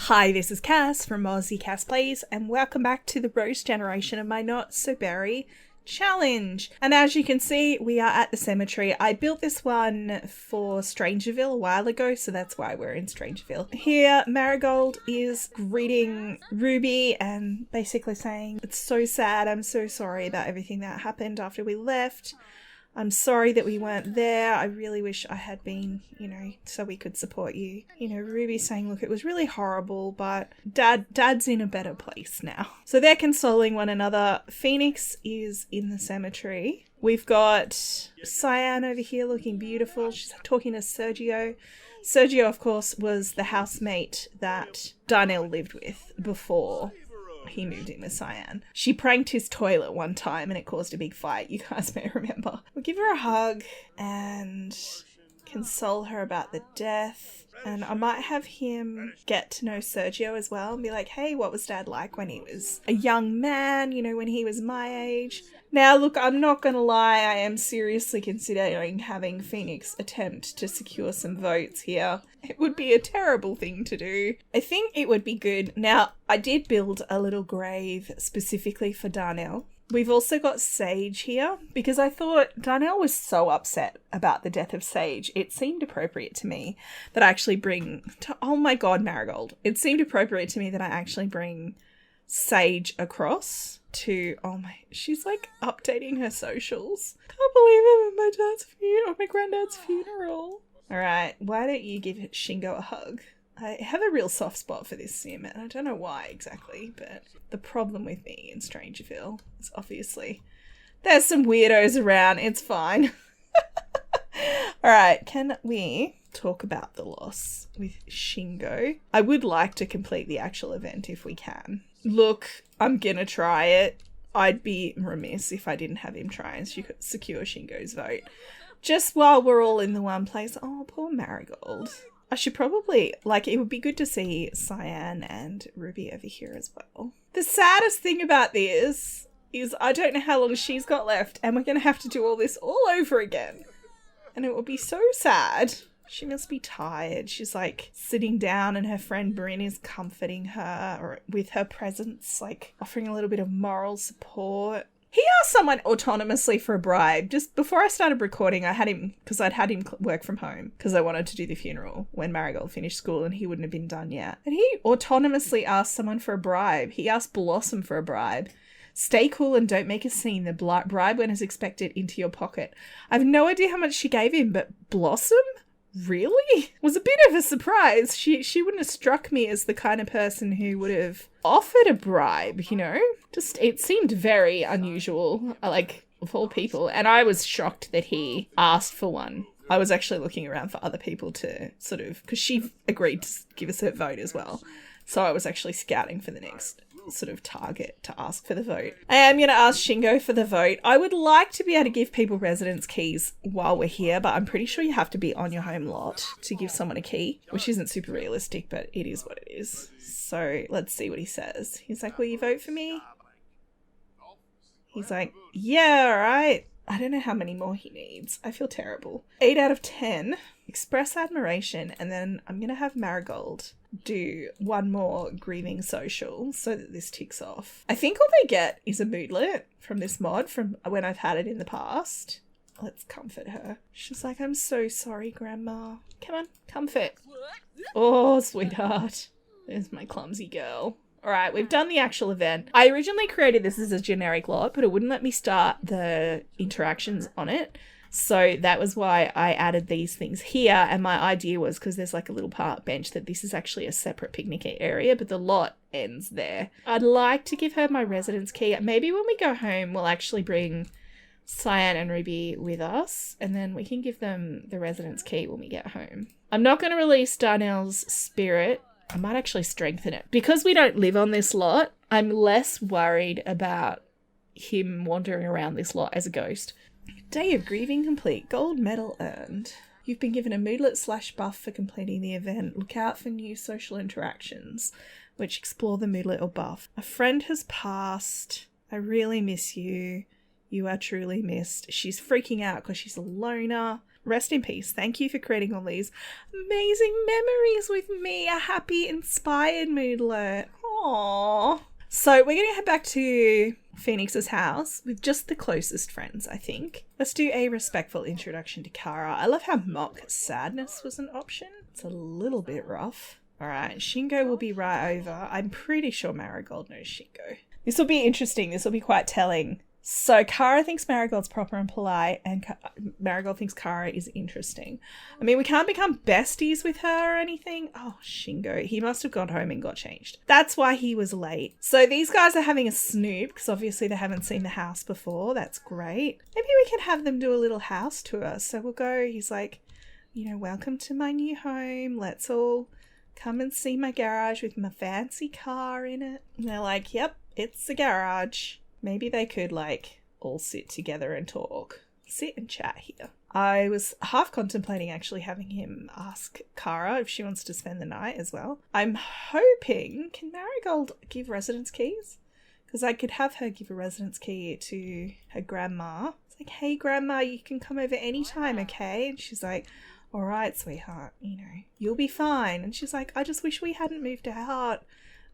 Hi, this is Cass from Aussie Cass Plays, and welcome back to the roast generation of my Not So Berry challenge. And as you can see, we are at the cemetery. I built this one for Strangerville a while ago, so that's why we're in Strangerville. Here, Marigold is greeting Ruby and basically saying, "It's so sad, I'm so sorry about everything that happened after we left. I'm sorry that we weren't there. I really wish I had been, so we could support you." Ruby's saying, "Look, it was really horrible, but Dad's in a better place now." So they're consoling one another. Phoenix is in the cemetery. We've got Sianne over here looking beautiful. She's talking to Sergio. Sergio, of course, was the housemate that Darnell lived with before he moved in with Sianne. She pranked his toilet one time and it caused a big fight, you guys may remember. We'll give her a hug and console her about the death. And I might have him get to know Sergio as well and be like, "Hey, what was Dad like when he was a young man, when he was my age?" Now, look, I'm not going to lie, I am seriously considering having Phoenix attempt to secure some votes here. It would be a terrible thing to do. I think it would be good. Now, I did build a little grave specifically for Darnell. We've also got Sage here because I thought Darnell was so upset about the death of Sage. It seemed appropriate to me that I actually oh my god, Marigold. It seemed appropriate to me that I actually bring Sage across to, she's like updating her socials. Can't believe I'm at my dad's funeral, my granddad's funeral. Alright, why don't you give Shingo a hug? I have a real soft spot for this sim, and I don't know why exactly, but the problem with me in Strangerville is obviously there's some weirdos around, it's fine. Alright, can we talk about the loss with Shingo? I would like to complete the actual event if we can. Look, I'm gonna try it. I'd be remiss if I didn't have him try and secure Shingo's vote. Just while we're all in the one place. Oh, poor Marigold. I should probably, it would be good to see Sianne and Ruby over here as well. The saddest thing about this is I don't know how long she's got left and we're going to have to do all this all over again. And it will be so sad. She must be tired. She's sitting down and her friend Bryn is comforting her with her presence, offering a little bit of moral support. He asked someone autonomously for a bribe. Just before I started recording, I'd had him work from home because I wanted to do the funeral when Marigold finished school and he wouldn't have been done yet. And he autonomously asked someone for a bribe. He asked Blossom for a bribe. "Stay cool and don't make a scene. The bribe when it's expected into your pocket." I have no idea how much she gave him, but Blossom? Really? Was a bit of a surprise. She wouldn't have struck me as the kind of person who would have offered a bribe, Just, it seemed very unusual, of all people. And I was shocked that he asked for one. I was actually looking around for other people to because she agreed to give us her vote as well. So I was actually scouting for the next target to ask for the vote. I am going to ask Shingo for the vote. I would like to be able to give people residence keys while we're here, but I'm pretty sure you have to be on your home lot to give someone a key, which isn't super realistic, but it is what it is. So let's see what he says. He's like, "Will you vote for me?" He's like, "Yeah, all right." I don't know how many more he needs. I feel terrible. 8 out of 10. Express admiration, and then I'm going to have Marigold do one more grieving social so that this ticks off. I think all they get is a moodlet from this mod from when I've had it in the past. Let's comfort her. She's like, "I'm so sorry, Grandma." Come on, comfort. Oh, sweetheart. There's my clumsy girl. Alright, we've done the actual event. I originally created this as a generic lot, but it wouldn't let me start the interactions on it. So that was why I added these things here. And my idea was, because there's a little park bench, that this is actually a separate picnic area, but the lot ends there. I'd like to give her my residence key. Maybe when we go home, we'll actually bring Sianne and Ruby with us, and then we can give them the residence key when we get home. I'm not going to release Darnell's spirit. I might actually strengthen it. Because we don't live on this lot, I'm less worried about him wandering around this lot as a ghost. Day of grieving complete. Gold medal earned. You've been given a moodlet / buff for completing the event. Look out for new social interactions, which explore the moodlet or buff. A friend has passed. I really miss you. You are truly missed. She's freaking out because she's a loner. rest in peace. Thank you for creating all these amazing memories with me. A happy, inspired mood alert. Aww. So we're going to head back to Phoenix's house with just the closest friends, I think. Let's do a respectful introduction to Kara. I love how mock sadness was an option. It's a little bit rough. All right, Shingo will be right over. I'm pretty sure Marigold knows Shingo. This will be interesting. This will be quite telling. So Kara thinks Marigold's proper and polite, and Marigold thinks Kara is interesting. I mean, we can't become besties with her or anything. Oh, Shingo. He must have gone home and got changed. That's why he was late. So these guys are having a snoop, because obviously they haven't seen the house before. That's great. Maybe we can have them do a little house tour. So we'll go, he's like, you know, welcome to my new home. Let's all come and see my garage with my fancy car in it. And they're like, yep, it's the garage. Maybe they could, like, all sit together and talk. Sit and chat here. I was half contemplating actually having him ask Kara if she wants to spend the night as well. I'm hoping... Can Marigold give residence keys? Because I could have her give a residence key to her grandma. It's like, hey, grandma, you can come over anytime, okay? And she's like, all right, sweetheart, you know, you'll be fine. And she's like, I just wish we hadn't moved out.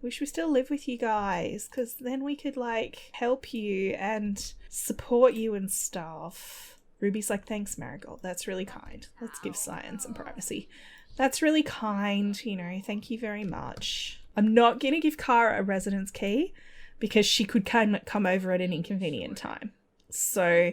Wish we still live with you guys, because then we could, like, help you and support you and stuff. Ruby's like, thanks, Marigold. That's really kind. Let's give Sianne some privacy. That's really kind, you know, thank you very much. I'm not going to give Kara a residence key because she could come over at an inconvenient time. So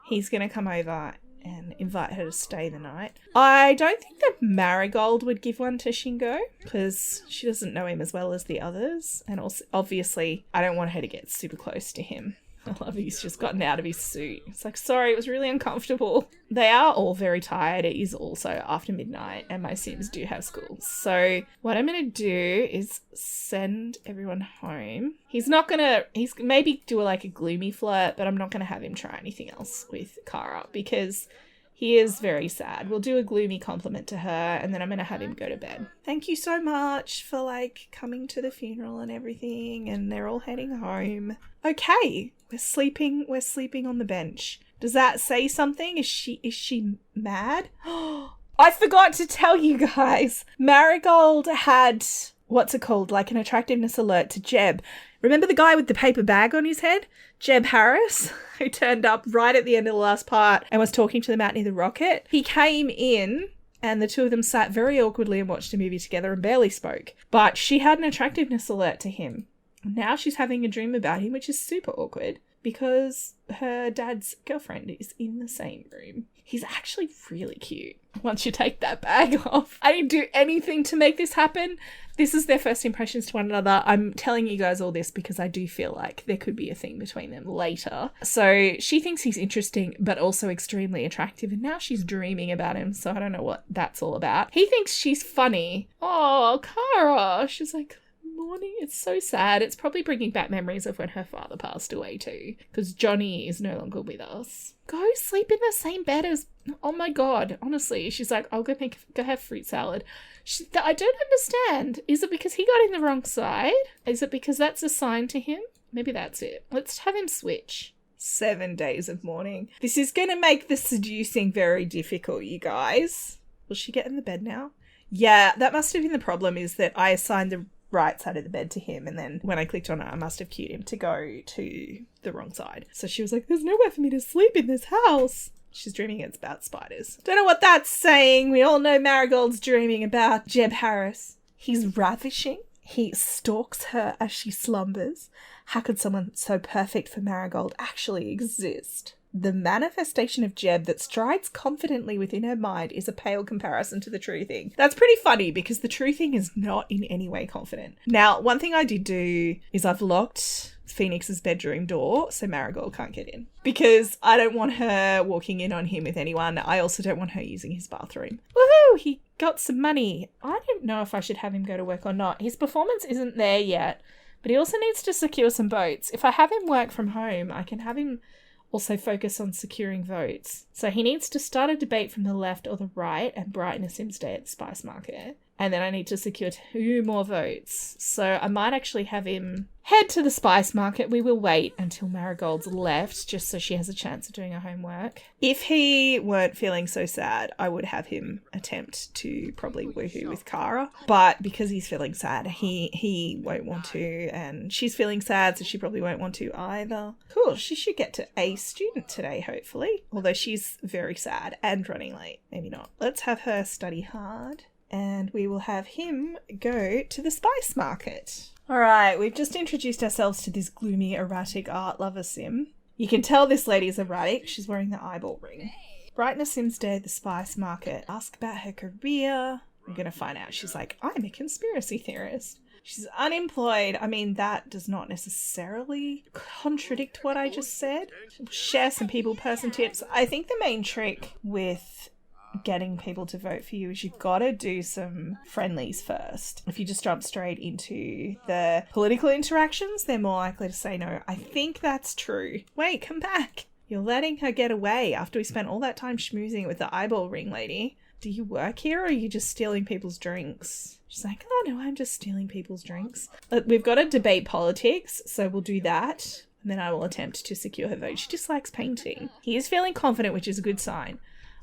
he's going to come over and invite her to stay the night. I don't think that Marigold would give one to Shingo because she doesn't know him as well as the others. And also, obviously, I don't want her to get super close to him. I love he's just gotten out of his suit. It's like, sorry, it was really uncomfortable. They are all very tired. It is also after midnight and my Sims do have school. So what I'm going to do is send everyone home. He's maybe do like a gloomy flirt, but I'm not going to have him try anything else with Kara because he is very sad. We'll do a gloomy compliment to her and then I'm going to have him go to bed. Thank you so much for like coming to the funeral and everything, and they're all heading home. Okay, we're sleeping on the bench. Does that say something? Is she mad? I forgot to tell you guys. Marigold had, what's it called? Like an attractiveness alert to Jeb. Remember the guy with the paper bag on his head? Jeb Harris, who turned up right at the end of the last part and was talking to them out near the rocket. He came in and the two of them sat very awkwardly and watched a movie together and barely spoke. But she had an attractiveness alert to him. Now she's having a dream about him, which is super awkward because her dad's girlfriend is in the same room. He's actually really cute once you take that bag off. I didn't do anything to make this happen. This is their first impressions to one another. I'm telling you guys all this because I do feel like there could be a thing between them later. So she thinks he's interesting, but also extremely attractive. And now she's dreaming about him. So I don't know what that's all about. He thinks she's funny. Oh, Kara. She's like, morning. It's so sad. It's probably bringing back memories of when her father passed away too, because Johnny is no longer with us. Go sleep in the same bed as, oh my god, honestly. She's like, I'll go have fruit salad. I don't understand. Is it because he got in the wrong side? Is it because that's a sign to him? Maybe that's it. Let's have him switch. 7 days of mourning. This is going to make the seducing very difficult, you guys. Will she get in the bed now? Yeah, that must have been the problem, is that I assigned the right side of the bed to him, and then when I clicked on it I must have cued him to go to the wrong side. So she was like, there's nowhere for me to sleep in this house. She's dreaming it's about spiders. Don't know what that's saying. We all know Marigold's dreaming about Jeb Harris. He's ravishing. He stalks her as she slumbers. How could someone so perfect for Marigold actually exist? The manifestation of Jeb that strides confidently within her mind is a pale comparison to the true thing. That's pretty funny because the true thing is not in any way confident. Now, one thing I did do is I've locked Phoenix's bedroom door so Marigold can't get in because I don't want her walking in on him with anyone. I also don't want her using his bathroom. Woohoo! He got some money. I don't know if I should have him go to work or not. His performance isn't there yet, but he also needs to secure some votes. If I have him work from home, I can have him also focus on securing votes. So he needs to start a debate from the left or the right and brighten a Sims Day at the Spice Market. And then I need to secure 2 more votes. So I might actually have him head to the spice market. We will wait until Marigold's left, just so she has a chance of doing her homework. If he weren't feeling so sad, I would have him attempt to probably woohoo with Kara. But because he's feeling sad, he won't want to. And she's feeling sad, so she probably won't want to either. Cool, she should get to A student today, hopefully. Although she's very sad and running late. Maybe not. Let's have her study hard. And we will have him go to the spice market. All right, we've just introduced ourselves to this gloomy, erratic art lover sim. You can tell this lady's erratic. She's wearing the eyeball ring. Brightness Sim's day at the spice market. Ask about her career. I'm going to find out. She's like, I'm a conspiracy theorist. She's unemployed. I mean, that does not necessarily contradict what I just said. Share some people person tips. I think the main trick with getting people to vote for you is you've got to do some friendlies first. If you just jump straight into the political interactions, they're more likely to say no. I think that's true. Wait, come back. You're letting her get away after we spent all that time schmoozing with the eyeball ring lady. Do you work here or are you just stealing people's drinks? She's like, oh no, I'm just stealing people's drinks. We've got to debate politics, so we'll do that. And then I will attempt to secure her vote. She dislikes painting. He is feeling confident, which is a good sign.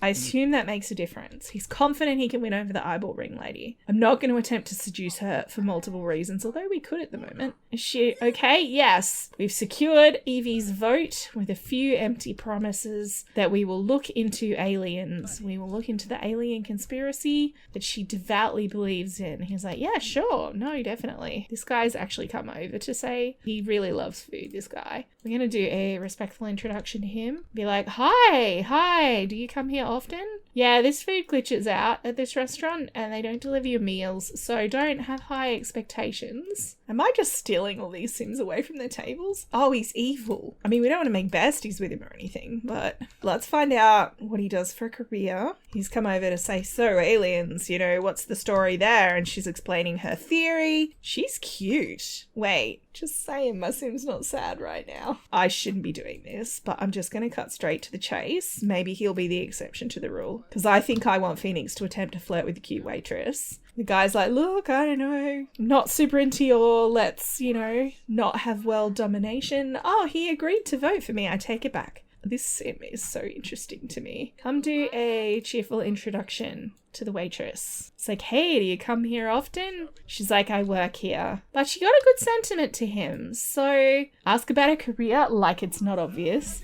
I assume that makes a difference. He's confident he can win over the eyeball ring lady. I'm not going to attempt to seduce her for multiple reasons, although we could at the moment. Is she okay? Yes. We've secured Evie's vote with a few empty promises that we will look into aliens. We will look into the alien conspiracy that she devoutly believes in. He's like, yeah, sure. No, definitely. This guy's actually come over to say he really loves food, this guy. We're going to do a respectful introduction to him. Be like, hi, do you come here often? Yeah, this food glitches out at this restaurant and they don't deliver your meals, so don't have high expectations. Am I just stealing all these Sims away from their tables? Oh, he's evil. I mean, we don't want to make besties with him or anything, but let's find out what he does for a career. He's come over to say, so aliens, you know, what's the story there? And she's explaining her theory. She's cute. Wait, just saying my Sim's not sad right now. I shouldn't be doing this, but I'm just going to cut straight to the chase. Maybe he'll be the exception to the rule, because I think I want Phoenix to attempt to flirt with the cute waitress. The guy's like, look, I don't know, not super into your let's, you know, not have world domination. Oh, he agreed to vote for me. I take it back. This sim is so interesting to me. Come do a cheerful introduction to the waitress. It's like, hey, do you come here often? She's like, I work here. But she got a good sentiment to him. So ask about her career like it's not obvious.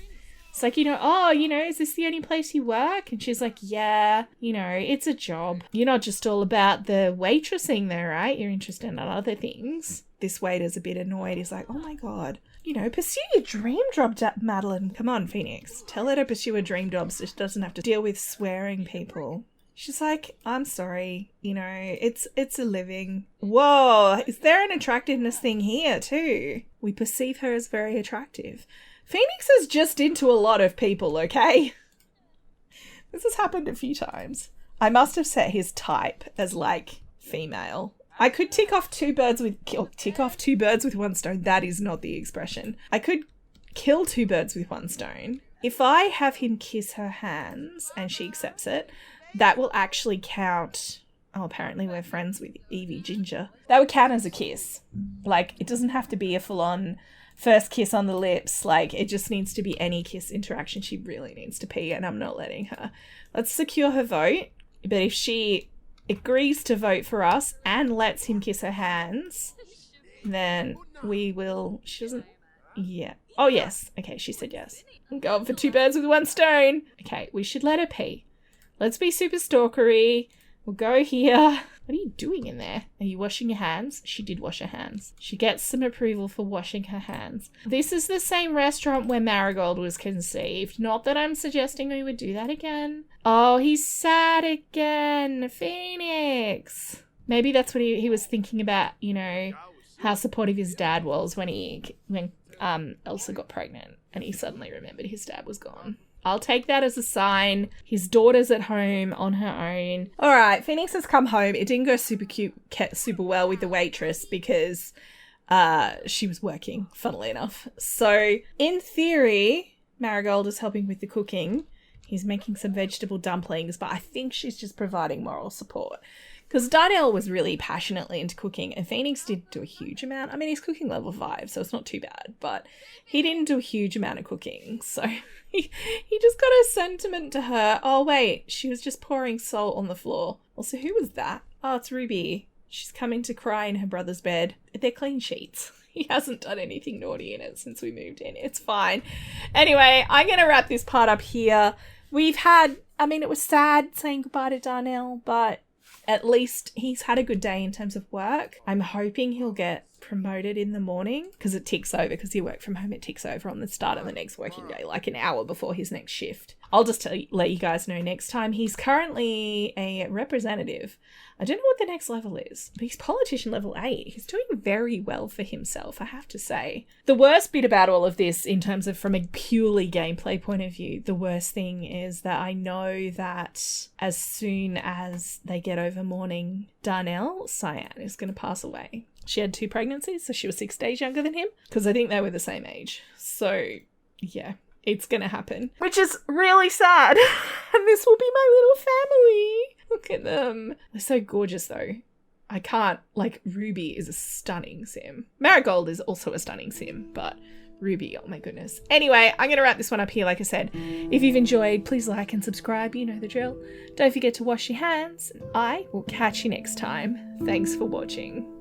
It's like, you know, oh, you know, is this the only place you work? And she's like, yeah, you know, it's a job. You're not just all about the waitressing though, right? You're interested in other things. This waiter's a bit annoyed. He's like, oh my God, you know, pursue your dream job, Madeline. Come on, Phoenix. Tell her to pursue her dream job so she doesn't have to deal with swearing people. She's like, I'm sorry, you know, it's a living. Whoa, is there an attractiveness thing here too? We perceive her as very attractive. Phoenix is just into a lot of people, okay? This has happened a few times. I must have set his type as like female. I could tick off two birds with one stone. That is not the expression. I could kill 2 birds with 1 stone. If I have him kiss her hands and she accepts it, that will actually count. Oh, apparently we're friends with Evie Ginger. That would count as a kiss. Like, it doesn't have to be a full-on first kiss on the lips. Like, it just needs to be any kiss interaction. She really needs to pee and I'm not letting her. Let's secure her vote. But if she agrees to vote for us and lets him kiss her hands, then we will... She doesn't... Yeah. Oh, yes. Okay, she said yes. I'm going for 2 birds with 1 stone. Okay, we should let her pee. Let's be super stalkery. We'll go here. What are you doing in there? Are you washing your hands? She did wash her hands. She gets some approval for washing her hands. This is the same restaurant where Marigold was conceived. Not that I'm suggesting we would do that again. Oh, he's sad again. Phoenix. Maybe that's what he was thinking about, you know, how supportive his dad was when Elsa got pregnant and he suddenly remembered his dad was gone. I'll take that as a sign. His daughter's at home on her own. All right, Phoenix has come home. It didn't go super well with the waitress because she was working, funnily enough. So in theory, Marigold is helping with the cooking. He's making some vegetable dumplings, but I think she's just providing moral support. Because Darnell was really passionately into cooking, and Phoenix didn't do a huge amount. I mean, he's cooking level 5, so it's not too bad, but he didn't do a huge amount of cooking, so he just got a sentiment to her. Oh, wait, she was just pouring salt on the floor. Also, who was that? Oh, it's Ruby. She's coming to cry in her brother's bed. They're clean sheets. He hasn't done anything naughty in it since we moved in. It's fine. Anyway, I'm going to wrap this part up here. It was sad saying goodbye to Darnell, but at least he's had a good day in terms of work. I'm hoping he'll get promoted in the morning because it ticks over, because he worked from home. It ticks over on the start of the next working day, like an hour before his next shift. I'll just let you guys know next time. He's currently a representative. I don't know what the next level is, but he's politician level 8. He's doing very well for himself, I have to say. The worst bit about all of this, in terms of from a purely gameplay point of view, the worst thing is that I know that as soon as they get over mourning Darnell, Sianne is going to pass away. She had 2 pregnancies, so she was 6 days younger than him, because I think they were the same age. So, yeah, it's going to happen, which is really sad. And this will be my little family. Look at them. They're so gorgeous, though. I can't, Ruby is a stunning sim. Marigold is also a stunning sim, but Ruby, oh my goodness. Anyway, I'm going to wrap this one up here, like I said. If you've enjoyed, please like and subscribe. You know the drill. Don't forget to wash your hands. I will catch you next time. Thanks for watching.